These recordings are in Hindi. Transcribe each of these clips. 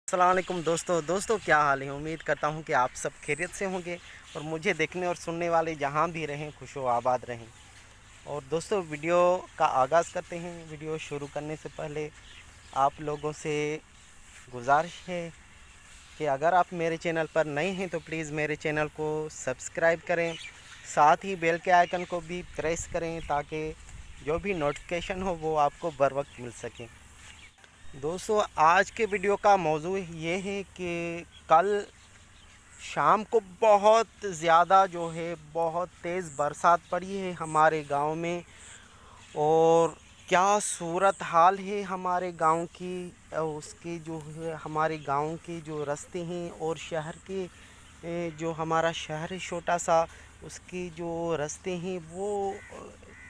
अस्सलाम वालेकुम दोस्तों क्या हाल है। उम्मीद करता हूँ कि आप सब खैरियत से होंगे और मुझे देखने और सुनने वाले जहाँ भी रहें खुश व आबाद रहें। और दोस्तों वीडियो का आगाज़ करते हैं। वीडियो शुरू करने से पहले आप लोगों से गुजारिश है कि अगर आप मेरे चैनल पर नए हैं तो प्लीज़ मेरे चैनल को सब्सक्राइब करें, साथ ही बेल के आइकन को भी प्रेस करें ताकि जो भी नोटिफिकेशन हो वो आपको बर वक्त मिल सके। दोस्तों आज के वीडियो का मौजू ये है कि कल शाम को बहुत ज़्यादा जो है बहुत तेज़ बरसात पड़ी है हमारे गांव में। और क्या सूरत हाल है हमारे गांव की, उसके जो है हमारे गांव के जो रास्ते हैं और शहर के जो हमारा शहर है छोटा सा, उसके जो रास्ते हैं वो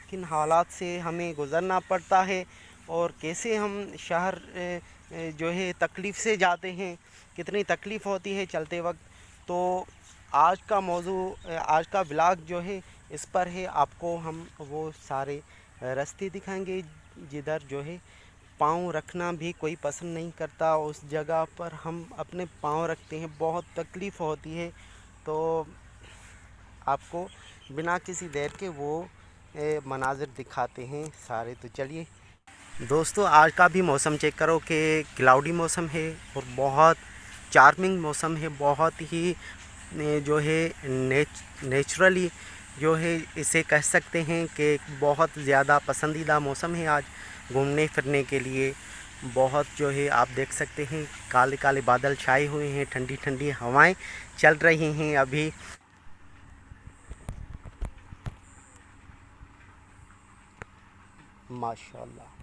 किन हालात से हमें गुज़रना पड़ता है और कैसे हम शहर जो है तकलीफ़ से जाते हैं, कितनी तकलीफ़ होती है चलते वक्त। तो आज का मौजू आज का व्लॉग जो है इस पर है। आपको हम वो सारे रास्ते दिखाएंगे जिधर जो है पाँव रखना भी कोई पसंद नहीं करता, उस जगह पर हम अपने पाँव रखते हैं, बहुत तकलीफ़ होती है। तो आपको बिना किसी देर के वो मनाज़िर दिखाते हैं सारे। तो चलिए दोस्तों आज का भी मौसम चेक करो कि क्लाउडी मौसम है और बहुत चार्मिंग मौसम है, बहुत ही जो है नेचुरली जो है इसे कह सकते हैं कि बहुत ज़्यादा पसंदीदा मौसम है आज घूमने फिरने के लिए। बहुत जो है आप देख सकते हैं काले काले बादल छाए हुए हैं, ठंडी ठंडी हवाएं चल रही हैं अभी। माशाल्लाह।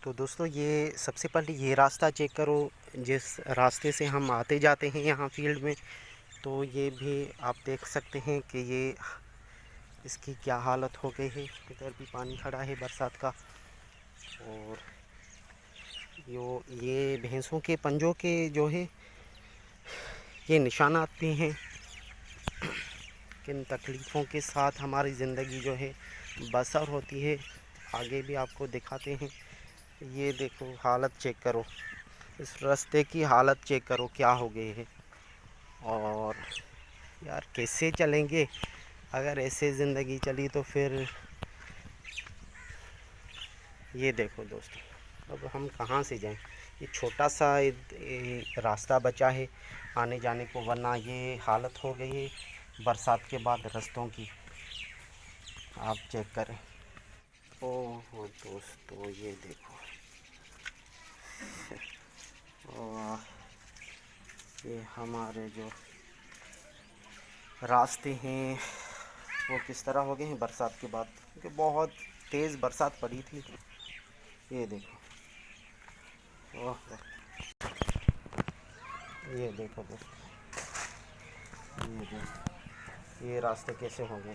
तो दोस्तों ये सबसे पहले ये रास्ता चेक करो जिस रास्ते से हम आते जाते हैं यहाँ फील्ड में। तो ये भी आप देख सकते हैं कि ये इसकी क्या हालत हो गई है। इधर भी पानी खड़ा है बरसात का। और ये भैंसों के पंजों के जो है ये निशानात भी हैं। किन तकलीफ़ों के साथ हमारी ज़िंदगी जो है बसर होती है आगे भी आपको दिखाते हैं। ये देखो हालत चेक करो, इस रास्ते की हालत चेक करो क्या हो गई है। और यार कैसे चलेंगे, अगर ऐसे ज़िंदगी चली तो फिर ये देखो दोस्तों अब हम कहाँ से जाएं। ये छोटा सा रास्ता बचा है आने जाने को, वरना ये हालत हो गई है बरसात के बाद रास्तों की। आप चेक करें। ओह दोस्तों ये देखो, वाह, ये हमारे जो रास्ते हैं वो किस तरह हो गए हैं बरसात के बाद, क्योंकि बहुत तेज़ बरसात पड़ी थी। ये देखो, वाह, ये देखो दोस्तों ये रास्ते कैसे हो गए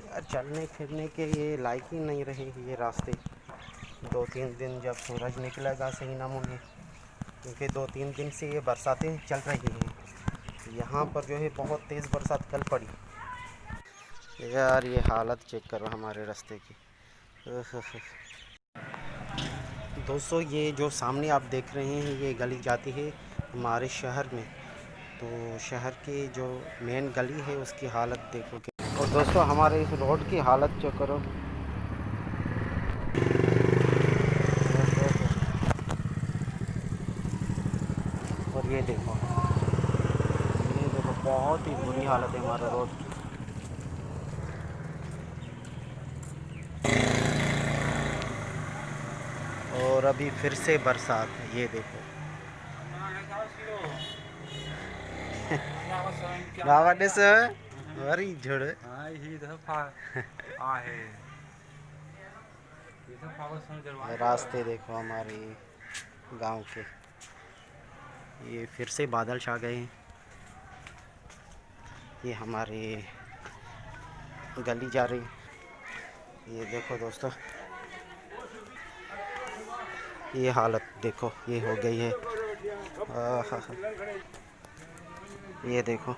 यार, चलने फिरने के ये लायक ही नहीं रहे ये रास्ते। 2-3 दिन जब सूरज निकलेगा सही नमूने, क्योंकि 2-3 दिन से ये बरसातें चल रही हैं। यहाँ पर जो है बहुत तेज़ बरसात कल पड़ी यार। ये हालत चेक करो हमारे रास्ते की। दोस्तों ये जो सामने आप देख रहे हैं ये गली जाती है हमारे शहर में। तो शहर के जो मेन गली है उसकी हालत देखोगे। और दोस्तों हमारे इस रोड की हालत चेक करो। और ये देखो बहुत ही बुरी हालत है हमारा रोड की। और अभी फिर से बरसात, ये देखो। गावाने से वरी झड़ रास्ते देखो हमारे गांव के। ये फिर से बादल छा गए हैं। ये हमारे गली जा रही। ये देखो दोस्तों, ये हालत देखो ये हो गई है। ये देखो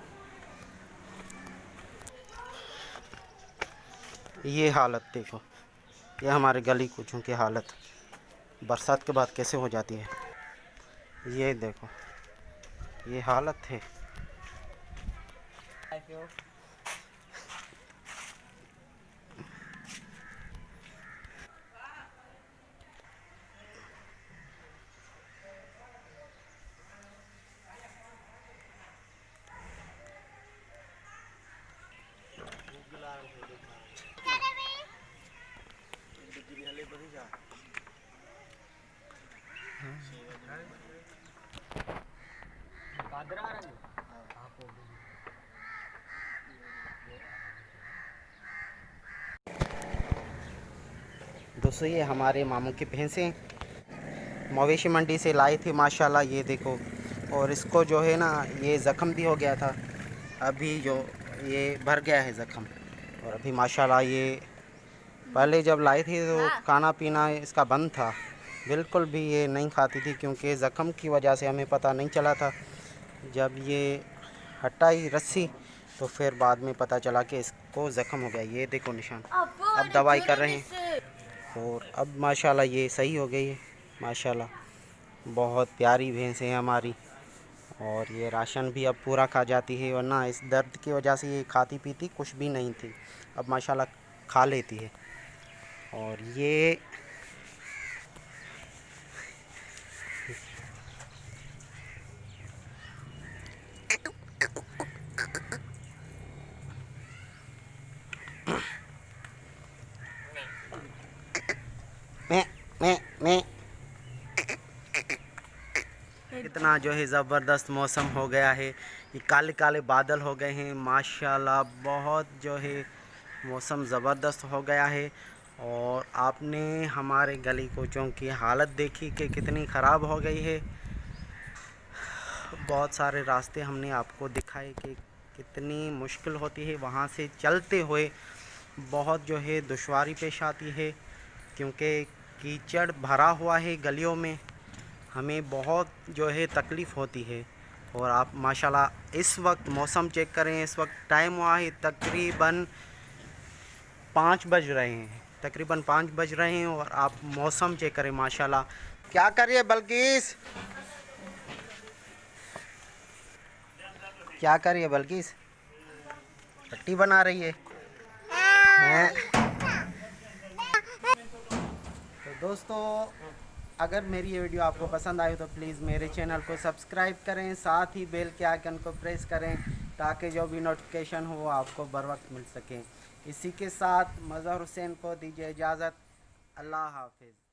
ये हालत देखो। ये हमारे गली कुछों की हालत बरसात के बाद कैसे हो जाती है। ये देखो ये हालत है। दोस्तों ये हमारे मामू की भैंसें मवेशी मंडी से लाई थी माशाल्लाह। ये देखो, और इसको जो है ना ये ज़ख़म भी हो गया था। अभी जो ये भर गया है ज़ख़म। और अभी माशाल्लाह ये पहले जब लाई थी तो खाना पीना इसका बंद था, बिल्कुल भी ये नहीं खाती थी, क्योंकि ज़ख़म की वजह से हमें पता नहीं चला था। जब ये हटाई रस्सी तो फिर बाद में पता चला कि इसको ज़ख़म हो गया। ये देखो निशान। अब दवाई कर रहे हैं और अब माशाल्लाह ये सही हो गई है माशाल्लाह। बहुत प्यारी भैंस है हमारी। और ये राशन भी अब पूरा खा जाती है, वरना इस दर्द की वजह से ये खाती पीती कुछ भी नहीं थी। अब माशाल्लाह खा लेती है। और ये मैं कितना जो है ज़बरदस्त मौसम हो गया है। ये काले काले बादल हो गए हैं माशाल्लाह। बहुत जो है मौसम ज़बरदस्त हो गया है। और आपने हमारे गली कोचों की हालत देखी कि कितनी ख़राब हो गई है। बहुत सारे रास्ते हमने आपको दिखाए कि कितनी मुश्किल होती है वहाँ से चलते हुए। बहुत जो है दुश्वारी पेश आती है, क्योंकि कीचड़ भरा हुआ है गलियों में। हमें बहुत जो है तकलीफ़ होती है। और आप माशाल्लाह इस वक्त मौसम चेक करें, इस वक्त टाइम हुआ है तकरीबन 5 बज रहे हैं, तकरीबन 5 बज रहे हैं। और आप मौसम चेक करें माशाल्लाह। क्या कर रही है बल्किस? क्या कर रही है बल्किस? पट्टी बना रही है। तो दोस्तों अगर मेरी ये वीडियो आपको पसंद आई तो प्लीज़ मेरे चैनल को सब्सक्राइब करें, साथ ही बेल के आइकन को प्रेस करें, ताकि जो भी नोटिफिकेशन हो आपको बर वक्त मिल सके। इसी के साथ मज़हर हुसैन को दीजिए इजाज़त। अल्लाह हाफिज़।